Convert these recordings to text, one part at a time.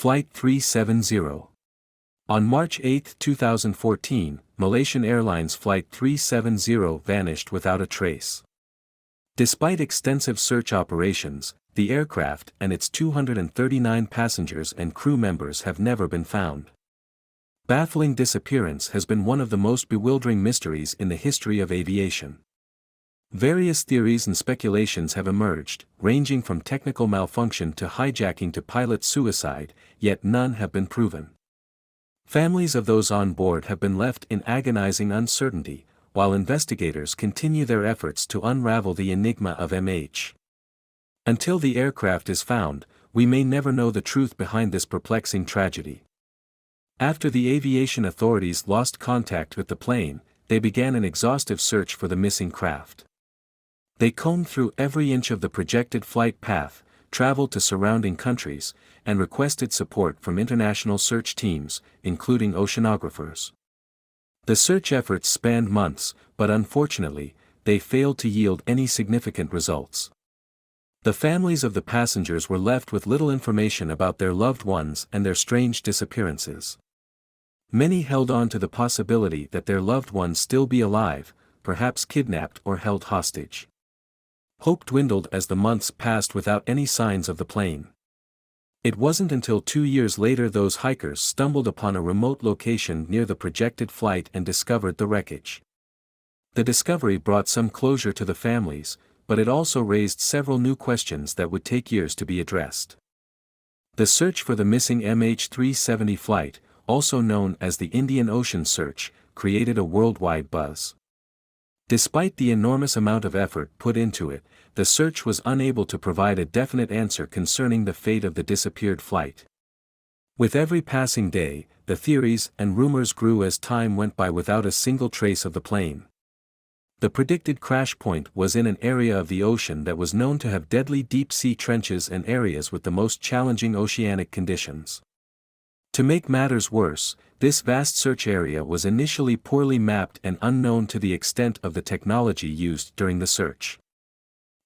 Flight 370. On March 8, 2014, Malaysian Airlines Flight 370 vanished without a trace. Despite extensive search operations, the aircraft and its 239 passengers and crew members have never been found. Baffling disappearance has been one of the most bewildering mysteries in the history of aviation. Various theories and speculations have emerged, ranging from technical malfunction to hijacking to pilot suicide, yet none have been proven. Families of those on board have been left in agonizing uncertainty, while investigators continue their efforts to unravel the enigma of MH. Until the aircraft is found, we may never know the truth behind this perplexing tragedy. After the aviation authorities lost contact with the plane, they began an exhaustive search for the missing craft. They combed through every inch of the projected flight path, traveled to surrounding countries, and requested support from international search teams, including oceanographers. The search efforts spanned months, but unfortunately, they failed to yield any significant results. The families of the passengers were left with little information about their loved ones and their strange disappearances. Many held on to the possibility that their loved ones still be alive, perhaps kidnapped or held hostage. Hope dwindled as the months passed without any signs of the plane. It wasn't until 2 years later those hikers stumbled upon a remote location near the projected flight and discovered the wreckage. The discovery brought some closure to the families, but it also raised several new questions that would take years to be addressed. The search for the missing MH370 flight, also known as the Indian Ocean Search, created a worldwide buzz. Despite the enormous amount of effort put into it, the search was unable to provide a definite answer concerning the fate of the disappeared flight. With every passing day, the theories and rumors grew as time went by without a single trace of the plane. The predicted crash point was in an area of the ocean that was known to have deadly deep-sea trenches and areas with the most challenging oceanic conditions. To make matters worse, this vast search area was initially poorly mapped and unknown to the extent of the technology used during the search.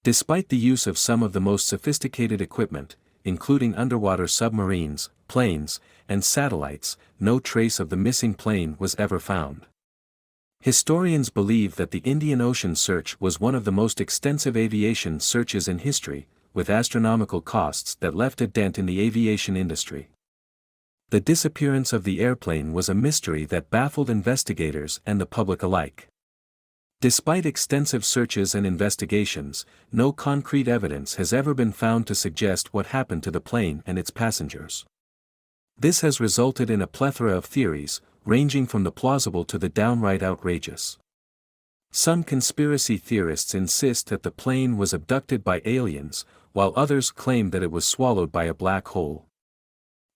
Despite the use of some of the most sophisticated equipment, including underwater submarines, planes, and satellites, no trace of the missing plane was ever found. Historians believe that the Indian Ocean Search was one of the most extensive aviation searches in history, with astronomical costs that left a dent in the aviation industry. The disappearance of the airplane was a mystery that baffled investigators and the public alike. Despite extensive searches and investigations, no concrete evidence has ever been found to suggest what happened to the plane and its passengers. This has resulted in a plethora of theories, ranging from the plausible to the downright outrageous. Some conspiracy theorists insist that the plane was abducted by aliens, while others claim that it was swallowed by a black hole.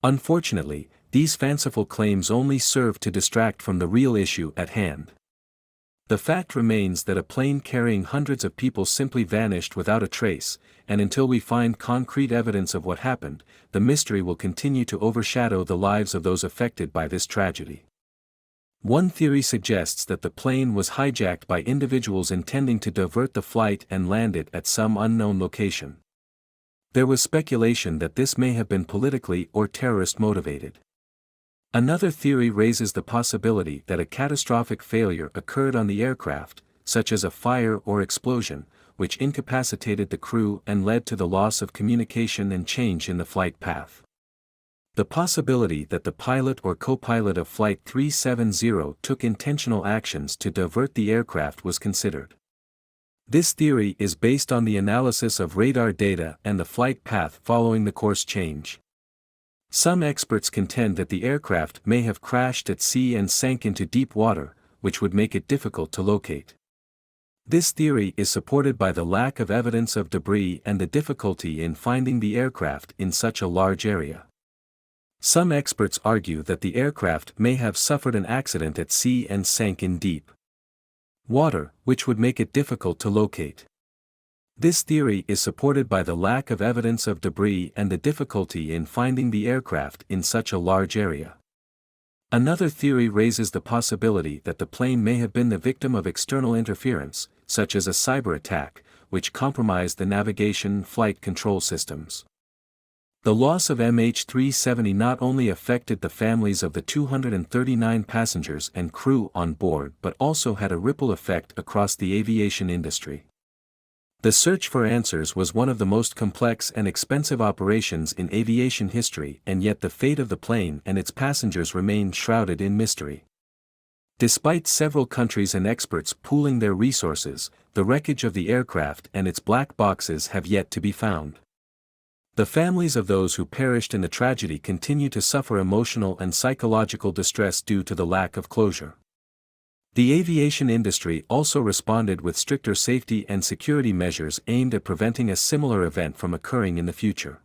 Unfortunately, these fanciful claims only serve to distract from the real issue at hand. The fact remains that a plane carrying hundreds of people simply vanished without a trace, and until we find concrete evidence of what happened, the mystery will continue to overshadow the lives of those affected by this tragedy. One theory suggests that the plane was hijacked by individuals intending to divert the flight and land it at some unknown location. There was speculation that this may have been politically or terrorist motivated. Another theory raises the possibility that a catastrophic failure occurred on the aircraft, such as a fire or explosion, which incapacitated the crew and led to the loss of communication and change in the flight path. The possibility that the pilot or co-pilot of Flight 370 took intentional actions to divert the aircraft was considered. This theory is based on the analysis of radar data and the flight path following the course change. Some experts contend that the aircraft may have crashed at sea and sank into deep water, which would make it difficult to locate. This theory is supported by the lack of evidence of debris and the difficulty in finding the aircraft in such a large area. Some experts argue that the aircraft may have suffered an accident at sea and sank in deep water, which would make it difficult to locate. This theory is supported by the lack of evidence of debris and the difficulty in finding the aircraft in such a large area. Another theory raises the possibility that the plane may have been the victim of external interference, such as a cyber attack, which compromised the navigation and flight control systems. The loss of MH370 not only affected the families of the 239 passengers and crew on board but also had a ripple effect across the aviation industry. The search for answers was one of the most complex and expensive operations in aviation history, and yet the fate of the plane and its passengers remained shrouded in mystery. Despite several countries and experts pooling their resources, the wreckage of the aircraft and its black boxes have yet to be found. The families of those who perished in the tragedy continue to suffer emotional and psychological distress due to the lack of closure. The aviation industry also responded with stricter safety and security measures aimed at preventing a similar event from occurring in the future.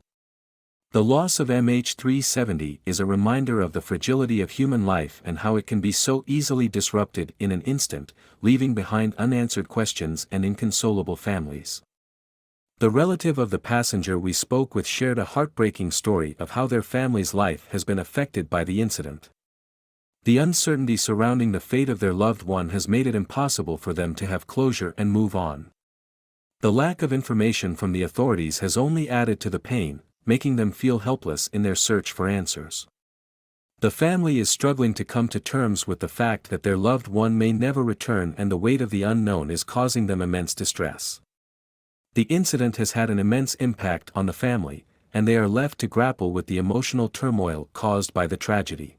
The loss of MH370 is a reminder of the fragility of human life and how it can be so easily disrupted in an instant, leaving behind unanswered questions and inconsolable families. The relative of the passenger we spoke with shared a heartbreaking story of how their family's life has been affected by the incident. The uncertainty surrounding the fate of their loved one has made it impossible for them to have closure and move on. The lack of information from the authorities has only added to the pain, making them feel helpless in their search for answers. The family is struggling to come to terms with the fact that their loved one may never return, and the weight of the unknown is causing them immense distress. The incident has had an immense impact on the family, and they are left to grapple with the emotional turmoil caused by the tragedy.